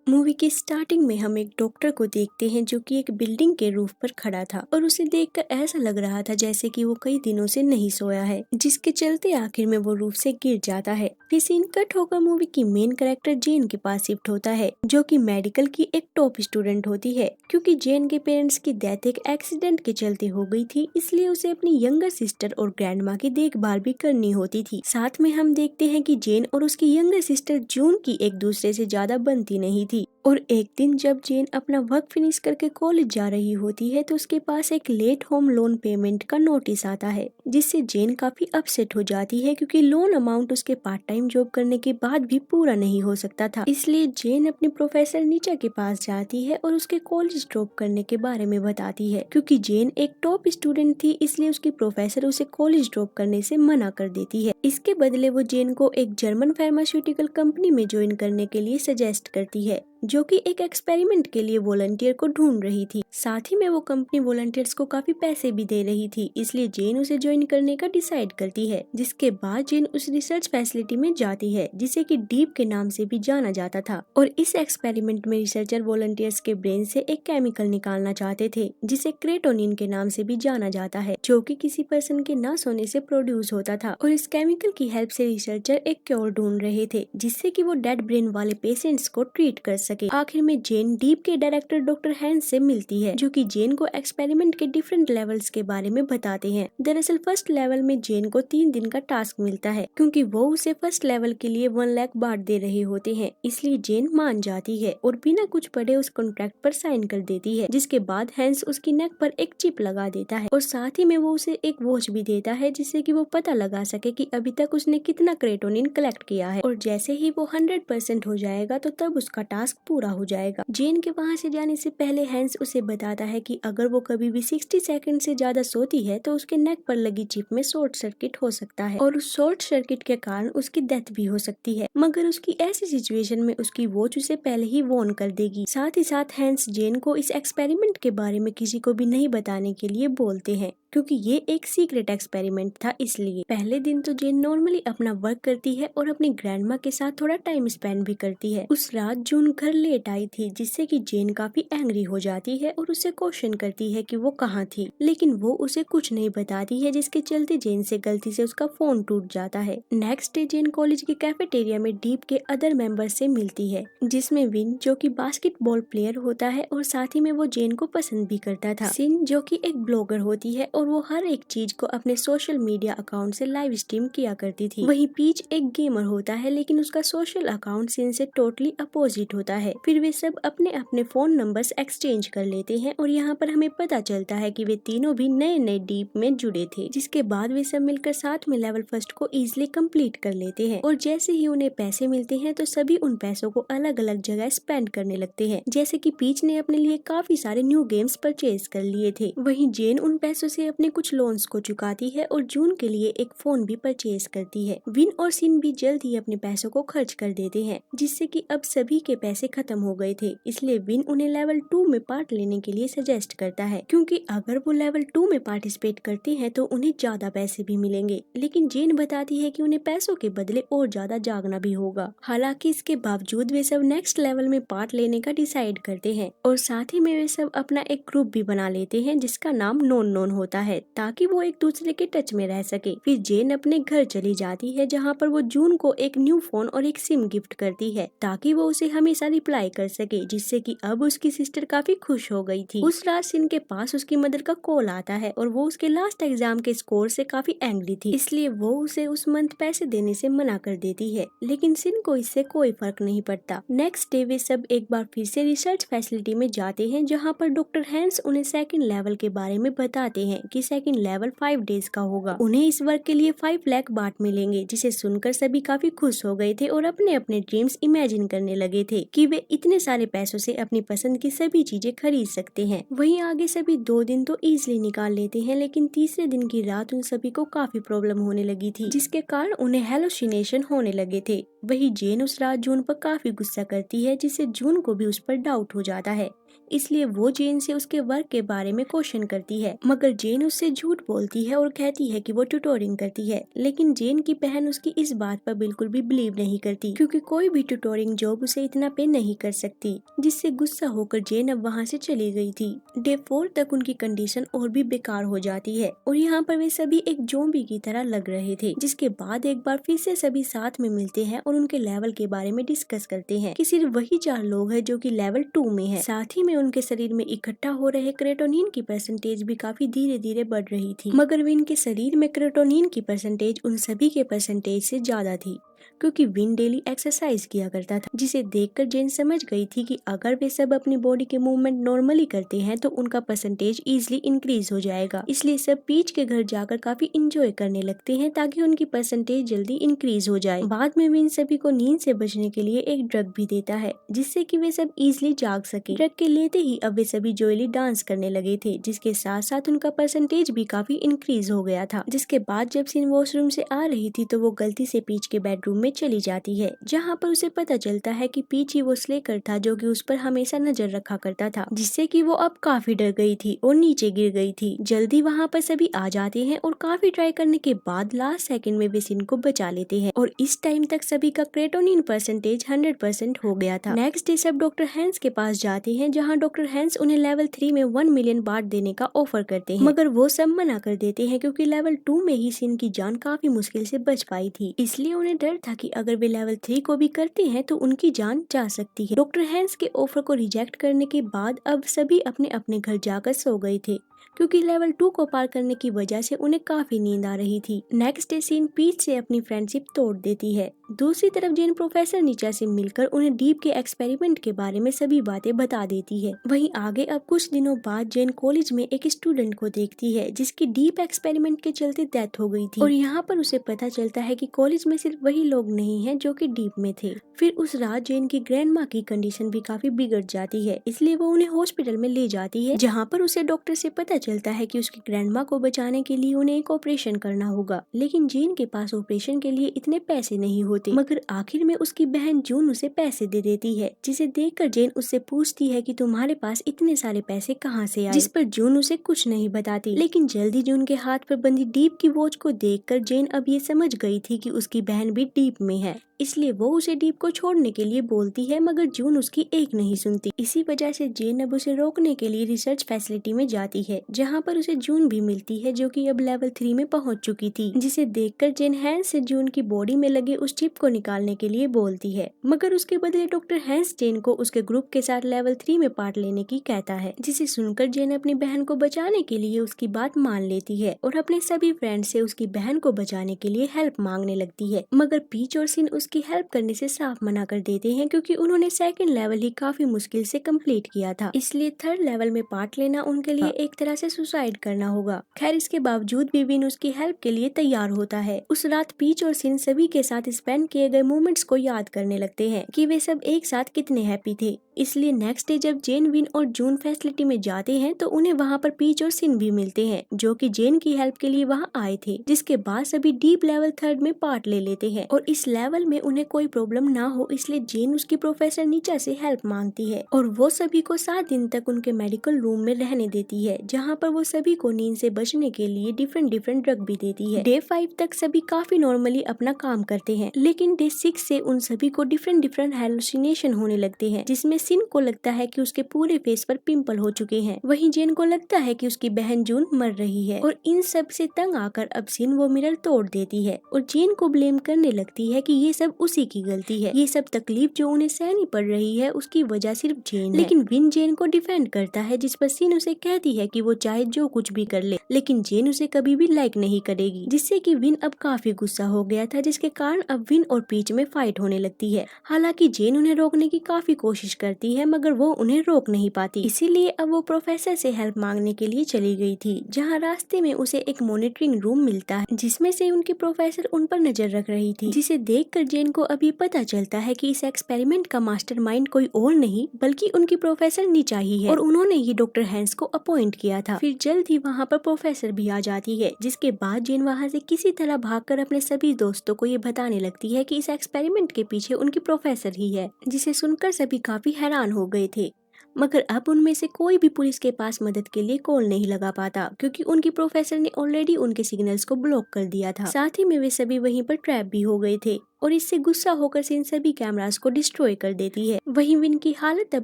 Movie की starting में हम एक डॉक्टर को देखते हैं जो कि एक बिल्डिंग के रूफ पर खड़ा था और उसे देखकर ऐसा लग रहा था जैसे कि वो कई दिनों से नहीं सोया है, जिसके चलते आखिर में वो रूफ से गिर जाता है। फिर सीन कट होकर मूवी की मेन कैरेक्टर जेन के पास शिफ्ट होता है, जो कि मेडिकल की एक टॉप स्टूडेंट होती है। क्योंकि जेन के पेरेंट्स की डेथ एक एक्सीडेंट के चलते हो गई थी, इसलिए उसे अपनी यंगर सिस्टर और ग्रैंड माँ की देखभाल भी करनी होती थी। साथ में हम देखते हैं कि जेन और उसकी यंगर सिस्टर जून की एक दूसरे से ज्यादा बनती नहीं थी। और एक दिन जब जेन अपना वर्क फिनिश करके कॉलेज जा रही होती है तो उसके पास एक लेट होम लोन पेमेंट का नोटिस आता है, जिससे जेन काफी अपसेट हो जाती है क्योंकि लोन अमाउंट उसके पार्ट टाइम जॉब करने के बाद भी पूरा नहीं हो सकता था। इसलिए जेन अपने प्रोफेसर नीचा के पास जाती है और उसके कॉलेज ड्रॉप करने के बारे में बताती है। क्योंकि जेन एक टॉप स्टूडेंट थी, इसलिए उसकी प्रोफेसर उसे कॉलेज ड्रॉप करने से मना कर देती है। इसके बदले वो जेन को एक जर्मन फार्मास्यूटिकल कंपनी में ज्वाइन करने के लिए सजेस्ट करती है, जो कि एक एक्सपेरिमेंट के लिए वॉलंटियर को ढूंढ रही थी। साथ ही में वो कंपनी वॉलंटियर्स को काफी पैसे भी दे रही थी, इसलिए जेन उसे ज्वाइन करने का डिसाइड करती है। जिसके बाद जेन उस रिसर्च फैसिलिटी में जाती है जिसे कि डीप के नाम से भी जाना जाता था। और इस एक्सपेरिमेंट में रिसर्चर वॉलंटियर्स के ब्रेन से एक केमिकल निकालना चाहते थे जिसे क्रेटोनिन के नाम से भी जाना जाता है, जो कि किसी पर्सन के ना सोने से प्रोड्यूस होता था। और इस केमिकल की हेल्प से रिसर्चर एक क्योर ढूंढ रहे थे जिससे कि वो डेड ब्रेन वाले पेशेंट्स को ट्रीट कर सके। आखिर में जेन डीप के डायरेक्टर डॉक्टर हैंस से मिलती है, जो कि जेन को एक्सपेरिमेंट के डिफरेंट लेवल्स के बारे में बताते हैं। दरअसल फर्स्ट लेवल में जेन को 3 दिन का टास्क मिलता है, क्योंकि वो उसे फर्स्ट लेवल के लिए 1 लाख बांट दे रहे होते हैं। इसलिए जेन मान जाती है और बिना कुछ पढ़े उस कॉन्ट्रैक्ट पर साइन कर देती है। जिसके बाद हैंस उसकी नेक पर एक चिप लगा देता है और साथ ही में वो उसे एक वॉच भी देता है जिससे कि वो पता लगा सके कि अभी तक उसने कितना क्रेटोनिन कलेक्ट किया है। और जैसे ही वो 100% हो जाएगा तो तब उसका टास्क पूरा हो जाएगा। जेन के वहाँ से जाने से पहले हैंस उसे बताता है कि अगर वो कभी भी 60 सेकंड से ज्यादा सोती है तो उसके नेक पर लगी चिप में शॉर्ट सर्किट हो सकता है और उस शॉर्ट सर्किट के कारण उसकी डेथ भी हो सकती है। मगर उसकी ऐसी सिचुएशन में उसकी वॉच उसे पहले ही वार्न कर देगी। साथ ही साथ हैंस जेन को इस एक्सपेरिमेंट के बारे में किसी को भी नहीं बताने के लिए बोलते हैं, क्योंकि ये एक सीक्रेट एक्सपेरिमेंट था। इसलिए पहले दिन तो जेन नॉर्मली अपना वर्क करती है और अपनी ग्रैंडमा के साथ थोड़ा टाइम स्पेंड भी करती है। उस रात जून घर लेट आई थी, जिससे कि जेन काफी एंग्री हो जाती है और उससे क्वेश्चन करती है कि वो कहाँ थी, लेकिन वो उसे कुछ नहीं बताती है, जिसके चलते जेन से गलती से उसका फोन टूट जाता है। नेक्स्ट डे जेन कॉलेज के कैफेटेरिया में डीप के अदर मेंबर से मिलती है, जिसमें विन जो कि बास्केटबॉल प्लेयर होता है और साथ ही में वो जेन को पसंद भी करता था। सिन जो कि एक ब्लॉगर होती है और वो हर एक चीज को अपने सोशल मीडिया अकाउंट से लाइव स्ट्रीम किया करती थी। वहीं पीच एक गेमर होता है, लेकिन उसका सोशल अकाउंट सिन से टोटली अपोजिट होता है। फिर वे सब अपने अपने फोन नंबर्स एक्सचेंज कर लेते हैं और यहाँ पर हमें पता चलता है कि वे तीनों भी नए नए डीप में जुड़े थे। जिसके बाद वे सब मिलकर साथ में लेवल फर्स्ट को इजिली कंप्लीट कर लेते हैं और जैसे ही उन्हें पैसे मिलते हैं तो सभी उन पैसों को अलग अलग जगह स्पेंड करने लगते हैं। जैसे कि पीच ने अपने लिए काफी सारे न्यू गेम्स परचेज कर लिए थे, वहीं जेन उन पैसों से अपने कुछ लोन्स को चुकाती है और जून के लिए एक फोन भी परचेज करती है। विन और सिन भी जल्द ही अपने पैसों को खर्च कर देते हैं, जिससे कि अब सभी के पैसे खत्म हो गए थे। इसलिए विन उन्हें लेवल 2 में पार्ट लेने के लिए सजेस्ट करता है, क्योंकि अगर वो लेवल 2 में पार्टिसिपेट करते हैं तो उन्हें ज्यादा पैसे भी मिलेंगे। लेकिन जेन बताती है कि उन्हें पैसों के बदले और ज्यादा जागना भी होगा। हालांकि इसके बावजूद वे सब नेक्स्ट लेवल में पार्ट लेने का डिसाइड करते हैं और साथ ही में वे सब अपना एक ग्रुप भी बना लेते हैं जिसका नाम नॉन नॉन होता है, ताकि वो एक दूसरे के टच में रह सके। फिर जेन अपने घर चली जाती है, जहाँ पर वो जून को एक न्यू फोन और एक सिम गिफ्ट करती है ताकि वो उसे हमेशा रिप्लाई कर सके, जिससे कि अब उसकी सिस्टर काफी खुश हो गई थी। उस रात सिन के पास उसकी मदर का कॉल आता है और वो उसके लास्ट एग्जाम के स्कोर से काफी एंग्री थी, इसलिए वो उसे उस मंथ पैसे देने से मना कर देती है। लेकिन सिन को इससे कोई फर्क नहीं पड़ता। नेक्स्ट डे वे सब एक बार फिर से रिसर्च फैसिलिटी में जाते हैं, जहाँ पर डॉक्टर हैंस उन्हें सेकंड लेवल के बारे में बताते हैं कि सेकंड लेवल 5 डेज का होगा। उन्हें इस वर्क के लिए 5 लाख बांट मिलेंगे, जिसे सुनकर सभी काफी खुश हो गए थे और अपने अपने ड्रीम्स इमेजिन करने लगे थे कि वे इतने सारे पैसों से अपनी पसंद की सभी चीजें खरीद सकते हैं। वहीं आगे सभी 2 दिन तो इजीली निकाल लेते हैं, लेकिन तीसरे दिन की रात उन सभी को काफी प्रॉब्लम होने लगी थी, जिसके कारण उन्हें हेलुसिनेशन होने लगे थे। वही जेन उस रात जून पर काफी गुस्सा करती है, जिससे जून को भी उस पर डाउट हो जाता है। इसलिए वो जेन से उसके वर्क के बारे में क्वेश्चन करती है, मगर जेन उससे झूठ बोलती है और कहती है कि वो ट्यूटोरिंग करती है। लेकिन जेन की बहन उसकी इस बात पर बिल्कुल भी बिलीव नहीं करती, क्योंकि कोई भी ट्यूटोरिंग जॉब उसे इतना पे नहीं कर सकती, जिससे गुस्सा होकर जेन अब वहाँ से चली गई थी। डे 4 तक उनकी कंडीशन और भी बेकार हो जाती है और यहाँ पर वे सभी एक ज़ॉम्बी की तरह लग रहे थे, जिसके बाद एक बार फिर से सभी साथ में मिलते हैं और उनके लेवल के बारे में डिस्कस करते हैं कि सिर्फ वही 4 लोग हैं जो कि लेवल 2 में है। साथ ही में उनके शरीर में इकट्ठा हो रहे क्रेटोनिन की परसेंटेज भी काफी धीरे धीरे बढ़ रही थी, मगर विन के शरीर में क्रेटोनिन की परसेंटेज उन सभी के परसेंटेज से ज्यादा थी, क्योंकि विन डेली एक्सरसाइज किया करता था, जिसे देखकर जेन समझ गई थी कि अगर वे सब अपनी बॉडी के मूवमेंट नॉर्मली करते हैं तो उनका परसेंटेज इजीली इंक्रीज हो जाएगा। इसलिए सब पीच के घर जाकर काफी इंजॉय करने लगते हैं ताकि उनकी परसेंटेज जल्दी इंक्रीज हो जाए। बाद में विन सभी को नींद से बचने के लिए एक ड्रग भी देता है, जिससे कि वे सब इजीली जाग सके। ड्रग के लेते ही अब वे सभी जोयली डांस करने लगे थे, जिसके साथ साथ उनका परसेंटेज भी काफी इंक्रीज हो गया था। जिसके बाद जब सिन वॉशरूम से आ रही थी तो वो गलती से पीच के बेडरूम में चली जाती है, जहाँ पर उसे पता चलता है कि पीच ही वो स्लेकर था जो कि उस पर हमेशा नजर रखा करता था, जिससे कि वो अब काफी डर गई थी और नीचे गिर गई थी। जल्दी वहाँ पर सभी आ जाते हैं और काफी ट्राई करने के बाद लास्ट सेकंड में वे सिन को बचा लेते हैं और इस टाइम तक सभी का क्रेटोनिन परसेंटेज 100% हो गया था। नेक्स्ट डे सब डॉक्टर हैंस के पास जाते हैं, जहाँ डॉक्टर हैंस उन्हें लेवल 3 में 1 मिलियन बार्ट देने का ऑफर करते हैं, मगर वो सब मना कर देते हैं क्योंकि लेवल 2 में ही सिन की जान काफी मुश्किल से बच पाई थी। इसलिए उन्हें डर था कि अगर वे लेवल 3 को भी करते हैं तो उनकी जान जा सकती है। डॉक्टर हैंस के ऑफर को रिजेक्ट करने के बाद अब सभी अपने अपने घर जाकर सो गए थे, क्योंकि लेवल 2 को पार करने की वजह से उन्हें काफी नींद आ रही थी। नेक्स्ट डे सीन पीच से अपनी फ्रेंडशिप तोड़ देती है। दूसरी तरफ जेन प्रोफेसर नीचा से मिलकर उन्हें डीप के एक्सपेरिमेंट के बारे में सभी बातें बता देती है। वहीं आगे अब कुछ दिनों बाद जेन कॉलेज में एक स्टूडेंट को देखती है जिसकी डीप एक्सपेरिमेंट के चलते डेथ हो गई थी, और यहाँ पर उसे पता चलता है कि कॉलेज में सिर्फ वही लोग नहीं हैं जो कि डीप में थे। फिर उस रात जेन की ग्रैंड माँ की कंडीशन भी काफी बिगड़ जाती है, इसलिए वो उन्हें हॉस्पिटल में ले जाती है, जहाँ पर उसे डॉक्टर से पता चलता है कि उसकी ग्रैंडमा को बचाने के लिए उन्हें एक ऑपरेशन करना होगा। लेकिन जेन के पास ऑपरेशन के लिए इतने पैसे नहीं होते, मगर आखिर में उसकी बहन जून उसे पैसे दे देती है, जिसे देखकर जेन उससे पूछती है कि तुम्हारे पास इतने सारे पैसे कहाँ से आए, जिस पर जून उसे कुछ नहीं बताती। लेकिन जल्दी जून के हाथ पर बंधी डीप की वॉच को देखकर जेन अब ये समझ गई थी कि उसकी बहन भी डीप में है, इसलिए वो उसे डीप को छोड़ने के लिए बोलती है, मगर जून उसकी एक नहीं सुनती। इसी वजह से जेन अब उसे रोकने के लिए रिसर्च फैसिलिटी में जाती है, जहाँ पर उसे जून भी मिलती है जो कि अब लेवल 3 में पहुंच चुकी थी, जिसे देखकर जेन हैंस से जून की बॉडी में लगे उस चिप को निकालने के लिए बोलती है, मगर उसके बदले डॉक्टर हैंस जेन को उसके ग्रुप के साथ लेवल 3 में पार्ट लेने की कहता है, जिसे सुनकर जेन अपनी बहन को बचाने के लिए उसकी बात मान लेती है और अपने सभी फ्रेंड से उसकी बहन को बचाने के लिए हेल्प मांगने लगती है। मगर पीच और सिन उसकी हेल्प करने से साफ मना कर देते हैं, क्योंकि उन्होंने सेकंड लेवल ही काफी मुश्किल से कंप्लीट किया था, इसलिए थर्ड लेवल में पार्ट लेना उनके लिए एक तरह से सुसाइड करना होगा। खैर इसके बावजूद भी विन उसकी हेल्प के लिए तैयार होता है। उस रात पीच और सिन सभी के साथ स्पेंड किए गए मोमेंट्स को याद करने लगते हैं कि वे सब एक साथ कितने हैप्पी थे। इसलिए नेक्स्ट डे जब जेन, विन और जून फैसिलिटी में जाते हैं तो उन्हें वहाँ पर पीच और सिन भी मिलते हैं, जो कि जेन की हेल्प के लिए वहाँ आए थे, जिसके बाद सभी डीप लेवल 3 में पार्ट ले लेते हैं और इस लेवल में उन्हें कोई प्रॉब्लम ना हो इसलिए जेन उसकी प्रोफेसर नीचा से हेल्प मांगती है और वो सभी को 7 दिन तक उनके मेडिकल रूम में रहने देती है, जहाँ पर वो सभी को नींद से बचने के लिए डिफरेंट ड्रग भी देती है। डे 5 तक सभी काफी नॉर्मली अपना काम करते हैं, लेकिन डे 6 से उन सभी को डिफरेंट हेलुसिनेशन होने लगते हैं, जिसमें सिन को लगता है कि उसके पूरे फेस पर पिंपल हो चुके हैं। वहीं जेन को लगता है कि उसकी बहन जून मर रही है और इन सब से तंग आकर अब सिन वो मिरर तोड़ देती है और जेन को ब्लेम करने लगती है कि ये सब उसी की गलती है, ये सब तकलीफ जो उन्हें सहनी पड़ रही है उसकी वजह सिर्फ जेन है। लेकिन विन जेन को डिफेंड करता है, जिस पर सिन उसे कहती है कि वो चाहे जो कुछ भी कर ले, लेकिन जेन उसे कभी भी लाइक नहीं करेगी, जिससे कि विन अब काफी गुस्सा हो गया था, जिसके कारण अब विन और पीच में फाइट होने लगती है। हालांकि जेन उन्हें रोकने की काफी कोशिश करती है, मगर वो उन्हें रोक नहीं पाती, इसीलिए अब वो प्रोफेसर से हेल्प मांगने के लिए चली गई थी, जहाँ रास्ते में उसे एक मॉनिटरिंग रूम मिलता है, जिसमें से उनकी प्रोफेसर उन पर नजर रख रही थी, जिसे देखकर जेन को अभी पता चलता है कि इस एक्सपेरिमेंट का मास्टरमाइंड कोई और नहीं बल्कि उनकी प्रोफेसर नीचा ही है और उन्होंने ही डॉक्टर हैंस को अपॉइंट किया था। फिर जल्द ही वहाँ पर प्रोफेसर भी आ जाती है, जिसके बाद जेन वहाँ से किसी तरह भागकर अपने सभी दोस्तों को ये बताने लगती है कि इस एक्सपेरिमेंट के पीछे उनकी प्रोफेसर ही है, जिसे सुनकर सभी काफी हैरान हो गए थे। मगर अब उनमें से कोई भी पुलिस के पास मदद के लिए कॉल नहीं लगा पाता, क्योंकि उनकी प्रोफेसर ने ऑलरेडी उनके सिग्नल्स को ब्लॉक कर दिया था। साथ ही में वे सभी वहीं पर ट्रैप भी हो गए थे और इससे गुस्सा होकर सिन सभी कैमरास को डिस्ट्रॉय कर देती है। वहीं विन की हालत अब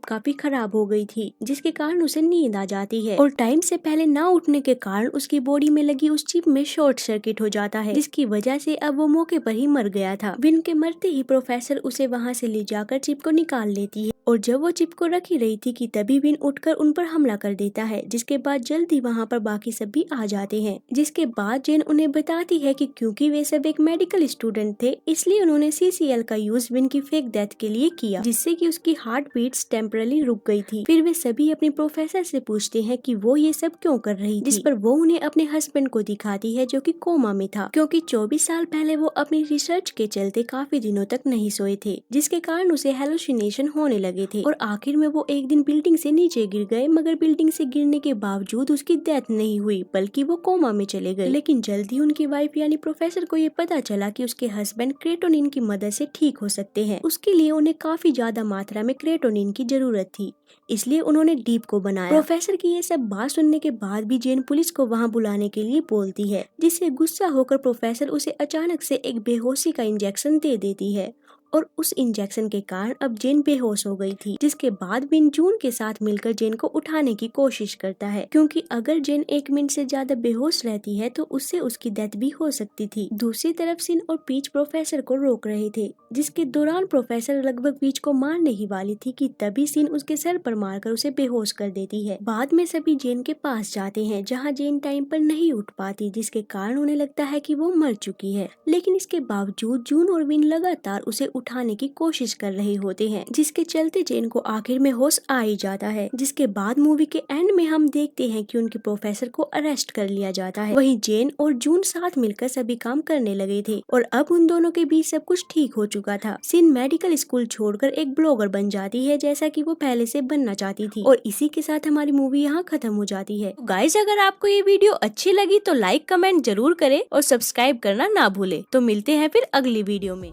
काफी खराब हो गई थी, जिसके कारण उसे नींद आ जाती है और टाइम से पहले ना उठने के कारण उसकी बॉडी में लगी उस चिप में शॉर्ट सर्किट हो जाता है, जिसकी वजह से अब वो मौके पर ही मर गया था। विन के मरते ही प्रोफेसर उसे वहाँ से ले जाकर चिप को निकाल लेती है और जब वो चिप को रख ही रही थी कि तभी विन उठकर उन पर हमला कर देता है, जिसके बाद जल्दी वहाँ पर बाकी सब भी आ जाते हैं। जिसके बाद जेन उन्हें बताती है कि क्योंकि वे सब एक मेडिकल स्टूडेंट थे, इसलिए उन्होंने CCL का यूज विन की फेक डेथ के लिए किया, जिससे कि उसकी हार्ट बीट्स टेम्परली रुक गई थी। फिर वे सभी अपने प्रोफेसर से पूछते हैं कि वो ये सब क्यों कर रही थी, जिस पर वो उन्हें अपने हस्बैंड को दिखाती है जो कि कोमा में था, क्योंकि 24 साल पहले वो अपनी रिसर्च के चलते काफी दिनों तक नहीं सोए थे, जिसके कारण उसे हेलुसिनेशन होने लगे थे और आखिर में वो एक दिन बिल्डिंग से नीचे गिर गए, मगर बिल्डिंग से गिरने के बावजूद उसकी डेथ नहीं हुई, बल्कि वो कोमा में चले गए। लेकिन जल्दी उनकी वाइफ यानी प्रोफेसर को ये पता चला कि उसके हस्बैंड क्रेटोनिन की मदद से ठीक हो सकते हैं। उसके लिए उन्हें काफी ज्यादा मात्रा में क्रेटोनिन की जरूरत थी, इसलिए उन्होंने डीप को बनाया। प्रोफेसर की ये सब बात सुनने के बाद भी जेन पुलिस को वहाँ बुलाने के लिए बोलती है, जिससे गुस्सा होकर प्रोफेसर उसे अचानक से एक बेहोशी का इंजेक्शन दे देती है और उस इंजेक्शन के कारण अब जेन बेहोश हो गई थी। जिसके बाद विन जून के साथ मिलकर जेन को उठाने की कोशिश करता है, क्योंकि अगर जेन 1 मिनट से ज्यादा बेहोश रहती है तो उससे उसकी डेथ भी हो सकती थी। दूसरी तरफ सिन और पीच प्रोफेसर को रोक रहे थे, जिसके दौरान प्रोफेसर लगभग पीच को मारने ही वाली थी कि तभी सिन उसके सर पर मारकर उसे बेहोश कर देती है। बाद में सभी जेन के पास जाते हैं, जहाँ जेन टाइम पर नहीं उठ पाती, जिसके कारण उन्हें लगता है कि वो मर चुकी है। लेकिन इसके बावजूद जून और विन लगातार उसे उठाने की कोशिश कर रहे होते हैं, जिसके चलते जेन को आखिर में होश आ ही जाता है। जिसके बाद मूवी के एंड में हम देखते हैं कि उनके प्रोफेसर को अरेस्ट कर लिया जाता है। वहीं जेन और जून साथ मिलकर सभी काम करने लगे थे और अब उन दोनों के बीच सब कुछ ठीक हो चुका था। सिन मेडिकल स्कूल छोड़कर एक ब्लॉगर बन जाती है, जैसा कि वो पहले से बनना चाहती थी, और इसी के साथ हमारी मूवी यहाँ खत्म हो जाती है। गाइस, अगर आपको ये वीडियो अच्छी लगी तो लाइक कमेंट जरूर करें और सब्सक्राइब करना ना भूले। तो मिलते हैं फिर अगली वीडियो में।